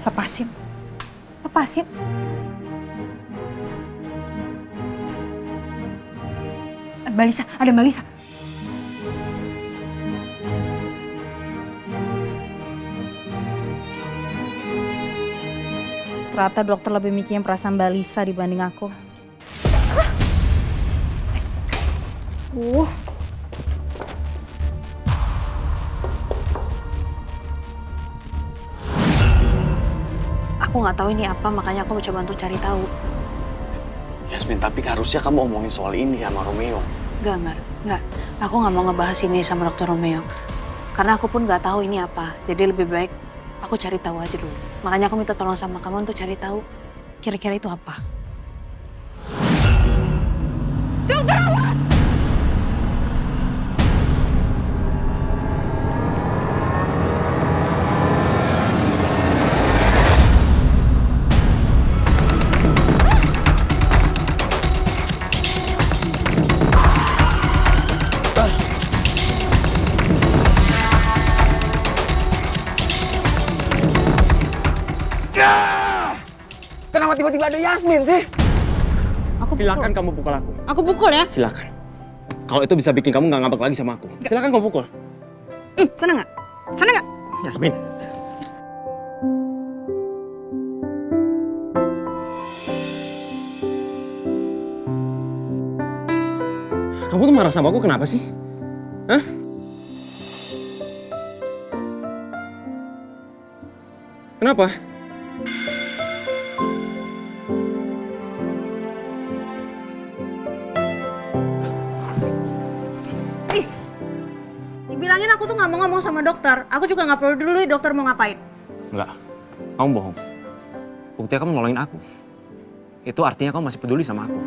Lepasin. Lepasin. Mbak Lisa, ada Mbak Lisa. Ternyata dokter lebih mikirin perasaan Mbak Lisa dibanding aku. Aku nggak tahu ini apa, makanya aku mencoba untuk cari tahu. Yasmin, tapi harusnya kamu omongin soal ini sama Romeo. Enggak. Aku nggak mau ngebahas ini sama Dokter Romeo. Karena aku pun nggak tahu ini apa. Jadi lebih baik aku cari tahu aja dulu. Makanya aku minta tolong sama kamu untuk cari tahu kira-kira itu apa. Dokter, awas! Kenapa tiba-tiba ada Yasmin sih? Silakan kamu pukul aku. Aku pukul ya? Silakan. Kalau itu bisa bikin kamu nggak ngambek lagi sama aku. Silakan kamu pukul. Sana nggak? Sana nggak? Yasmin. Kamu tuh marah sama aku kenapa sih? Hah? Kenapa? Dibilangin aku tuh nggak mau ngomong sama dokter. Aku juga nggak perlu dulu dokter mau ngapain. Enggak. Kamu bohong. Buktinya kamu nolongin aku. Itu artinya kamu masih peduli sama aku.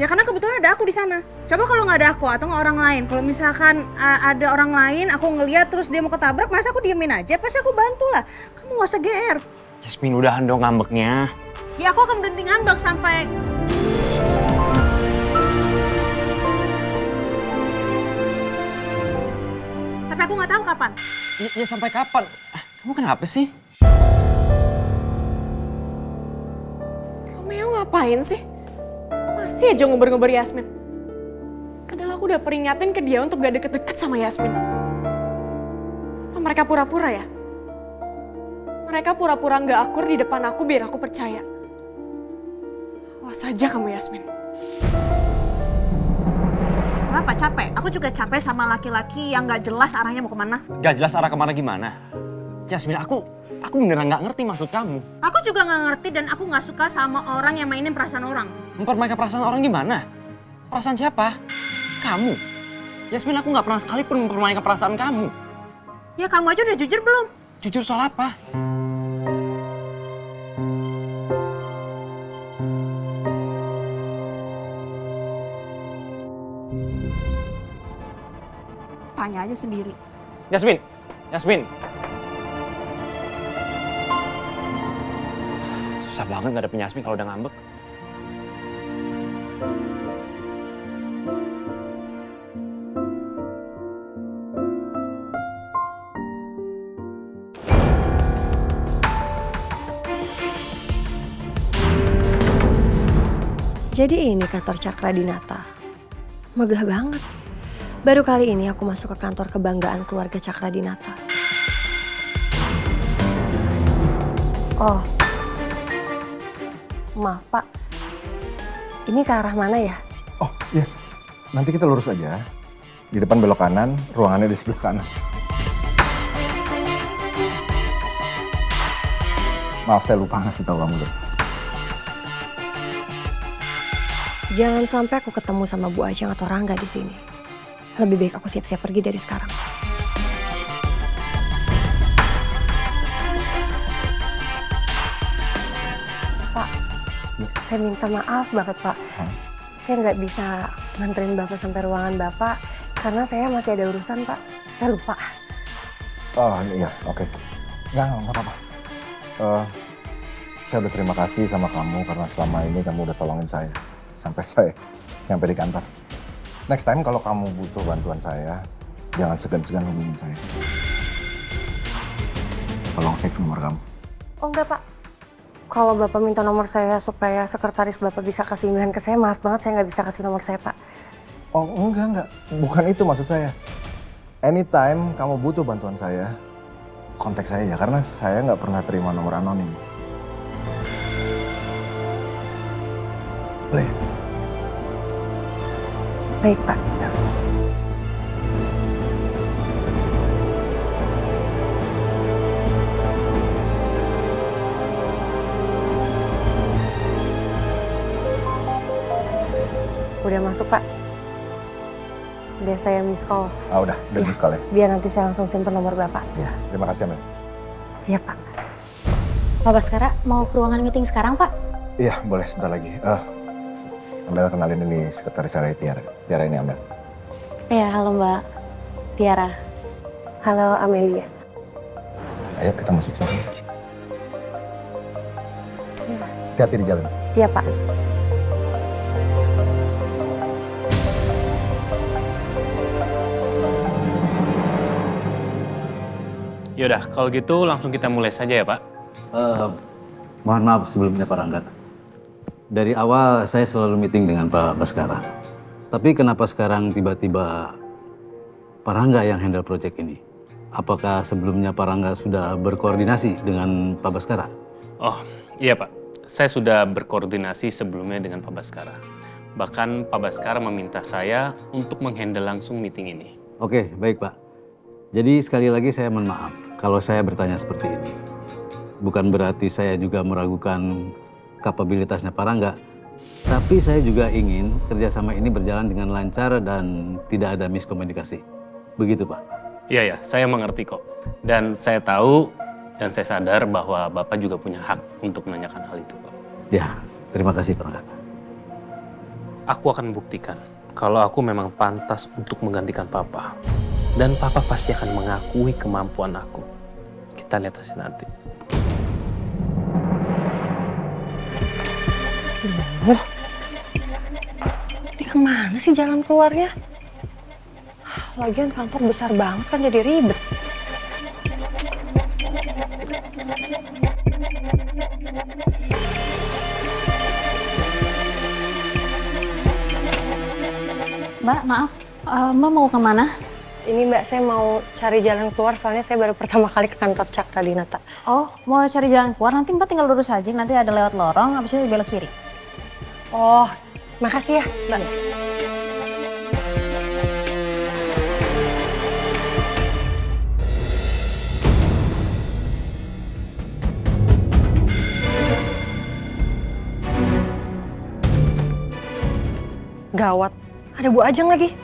Ya karena kebetulan ada aku di sana. Coba kalau nggak ada aku atau nggak orang lain. Kalau misalkan ada orang lain, aku ngeliat terus dia mau ketabrak, masa aku diemin aja? Pasti aku bantu lah. Kamu nggak usah GR. Yasmin, udahan dong ngambeknya. Ya aku akan berhenti ngambek sampai... Sampai aku nggak tahu kapan. Ya sampai kapan? Kamu kenapa sih? Romeo ngapain sih? Masih aja ngobrol-ngobrol Yasmin. Padahal aku udah peringatin ke dia untuk gak deket-deket sama Yasmin. Apa mereka pura-pura ya? Mereka pura-pura gak akur di depan aku biar aku percaya. Awas aja kamu Yasmin. Kenapa capek? Aku juga capek sama laki-laki yang nggak jelas arahnya mau kemana. Gak jelas arah kemana gimana. Yasmin, aku beneran nggak ngerti maksud kamu. Aku juga nggak ngerti dan aku nggak suka sama orang yang mainin perasaan orang. Mempermainkan perasaan orang gimana? Perasaan siapa? Kamu. Yasmin, aku nggak pernah sekalipun mempermainkan perasaan kamu. Ya kamu aja udah jujur belum? Jujur soal apa? Tanya aja sendiri. Yasmin, Yasmin. Susah banget ngadepin Yasmin kalau udah ngambek. Jadi ini kantor Cakradinata. Megah banget. Baru kali ini aku masuk ke kantor kebanggaan keluarga Cakradinata. Oh, maaf Pak. Ini ke arah mana ya? Oh iya, nanti kita lurus aja. Di depan belok kanan, ruangannya di sebelah kanan. Maaf, saya lupa ngasih tahu kamu deh. Jangan sampai aku ketemu sama Bu Ajeng atau Rangga di sini. Lebih baik aku siap-siap pergi dari sekarang. Pak, saya minta maaf banget Pak. saya nggak bisa nganterin Bapak sampai ruangan Bapak karena saya masih ada urusan, Pak. Saya lupa. Oh iya, oke. Nggak apa-apa. Saya udah terima kasih sama kamu karena selama ini kamu udah tolongin saya sampai saya nyampe di kantor. Next time kalau kamu butuh bantuan saya, jangan segan-segan hubungin saya. Tolong save nomor kamu. Oh enggak, Pak. Kalau Bapak minta nomor saya supaya sekretaris Bapak bisa kasih email ke saya, maaf banget saya nggak bisa kasih nomor saya, Pak. Oh enggak. Bukan itu maksud saya. Anytime kamu butuh bantuan saya, kontak saya ya, karena saya nggak pernah terima nomor anonim. Boleh? Baik, Pak. Udah masuk, Pak. Udah saya miss call. Udah miss call ya? Biar nanti saya langsung simpen nomor Bapak. Iya, terima kasih Amel. Iya, Pak. Pak Baskara mau ke ruangan meeting sekarang, Pak? Iya, boleh sebentar lagi. Amel kenalin ini sekretaris saya Tiara. Tiara ini Amel. Ya, halo Mbak Tiara. Halo, Amelia. Ayo kita masuk sana. Hati-hati di jalan. Iya, Pak. Yaudah, kalau gitu langsung kita mulai saja ya Pak. Mohon maaf sebelumnya Pak Rangga. Dari awal saya selalu meeting dengan Pak Baskara. Tapi kenapa sekarang tiba-tiba Pak Rangga yang handle project ini? Apakah sebelumnya Pak Rangga sudah berkoordinasi dengan Pak Baskara? Oh, iya Pak. Saya sudah berkoordinasi sebelumnya dengan Pak Baskara. Bahkan Pak Baskara meminta saya untuk menghandle langsung meeting ini. Oke, baik Pak. Jadi sekali lagi saya mohon maaf kalau saya bertanya seperti ini. Bukan berarti saya juga meragukan kapabilitasnya Pak Rangga, tapi saya juga ingin kerjasama ini berjalan dengan lancar dan tidak ada miskomunikasi. Begitu Pak? Iya, saya mengerti kok. Dan saya tahu dan saya sadar bahwa Bapak juga punya hak untuk menanyakan hal itu Pak. Ya, terima kasih Pak Rangga. Aku akan buktikan kalau aku memang pantas untuk menggantikan Papa. Dan Papa pasti akan mengakui kemampuan aku. Kita lihat hasil nanti. Ini kemana sih jalan keluarnya? Lagian kantor besar banget kan jadi ribet. Mbak, maaf. Mbak mau kemana? Ini Mbak, saya mau cari jalan keluar soalnya saya baru pertama kali ke kantor Cakradinata. Oh, mau cari jalan keluar, nanti Mbak tinggal lurus aja. Nanti ada lewat lorong, habis itu belok kiri. Oh, makasih ya Mbak. Gawat, ada Bu Ajeng lagi.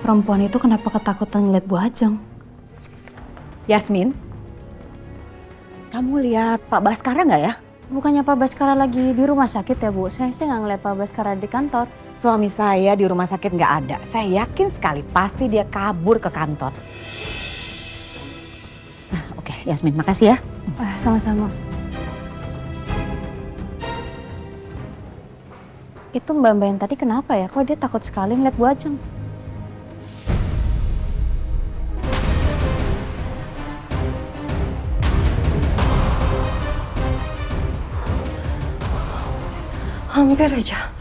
Perempuan itu kenapa ketakutan ngeliat Bu Ajeng? Yasmin, kamu lihat Pak Baskara nggak ya? Bukannya Pak Baskara lagi di rumah sakit ya Bu? Saya sih nggak ngeliat Pak Baskara di kantor. Suami saya di rumah sakit nggak ada. Saya yakin sekali pasti dia kabur ke kantor. Oke, Yasmin, makasih ya. Sama-sama. Itu Mbak-mbak yang tadi kenapa ya? Kok dia takut sekali ngeliat Bu Ajeng? Hampir aja.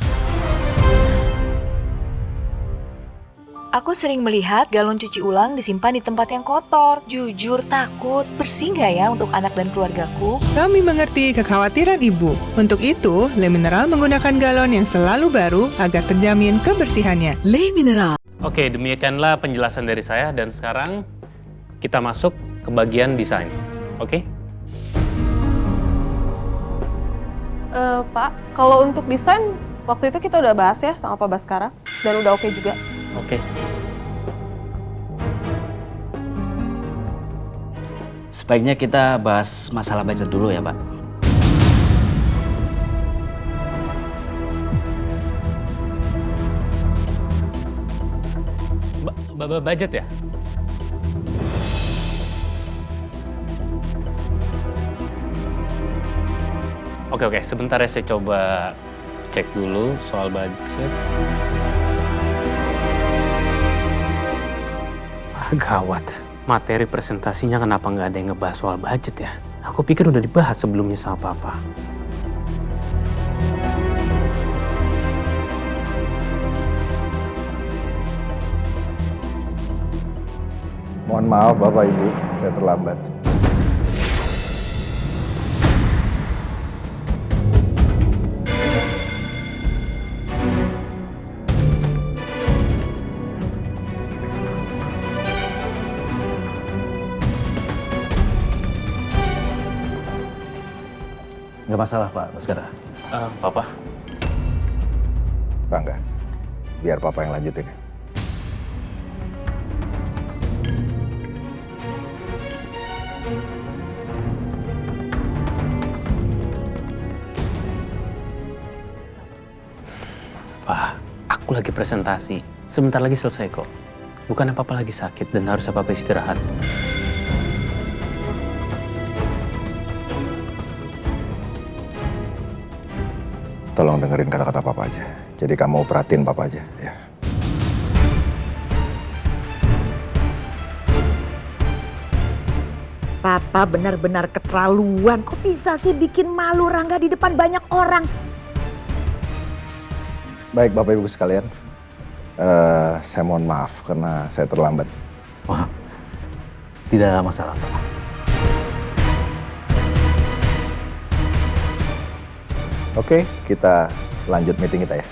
Aku sering melihat galon cuci ulang disimpan di tempat yang kotor. Jujur takut, bersih nggak ya untuk anak dan keluargaku? Kami mengerti kekhawatiran ibu. Untuk itu, Le Mineral menggunakan galon yang selalu baru agar terjamin kebersihannya. Le Mineral. Oke, demikianlah penjelasan dari saya dan sekarang kita masuk ke bagian desain. Oke? Pak, kalau untuk desain Waktu itu kita udah bahas ya sama Pak Baskara, dan udah oke juga. Oke. Sebaiknya kita bahas masalah budget dulu ya, Pak. Budget ya? Oke, sebentar ya saya coba cek dulu soal budget. Gawat, materi presentasinya kenapa nggak ada yang ngebahas soal budget ya? Aku pikir udah dibahas sebelumnya sama Papa. Mohon maaf Bapak Ibu, saya terlambat. Nggak masalah Pak Baskara. Papa. Rangga, biar Papa yang lanjutin ya. Pak, aku lagi presentasi. Sebentar lagi selesai kok. Bukannya Papa lagi sakit dan harus Papa istirahat. Tolong dengerin kata-kata Papa aja. Jadi kamu perhatiin Papa aja, ya. Papa benar-benar keterlaluan. Kok bisa sih bikin malu Rangga di depan banyak orang? Baik Bapak Ibu sekalian, saya mohon maaf karena saya terlambat. Maaf, tidak masalah Pak. Oke, kita lanjut meeting kita ya.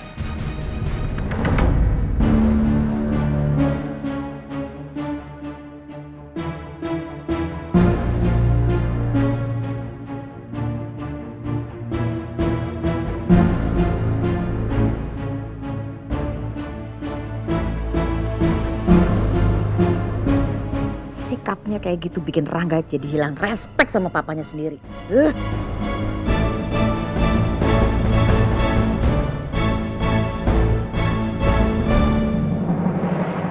Sikapnya kayak gitu bikin Rangga jadi hilang respek sama papanya sendiri.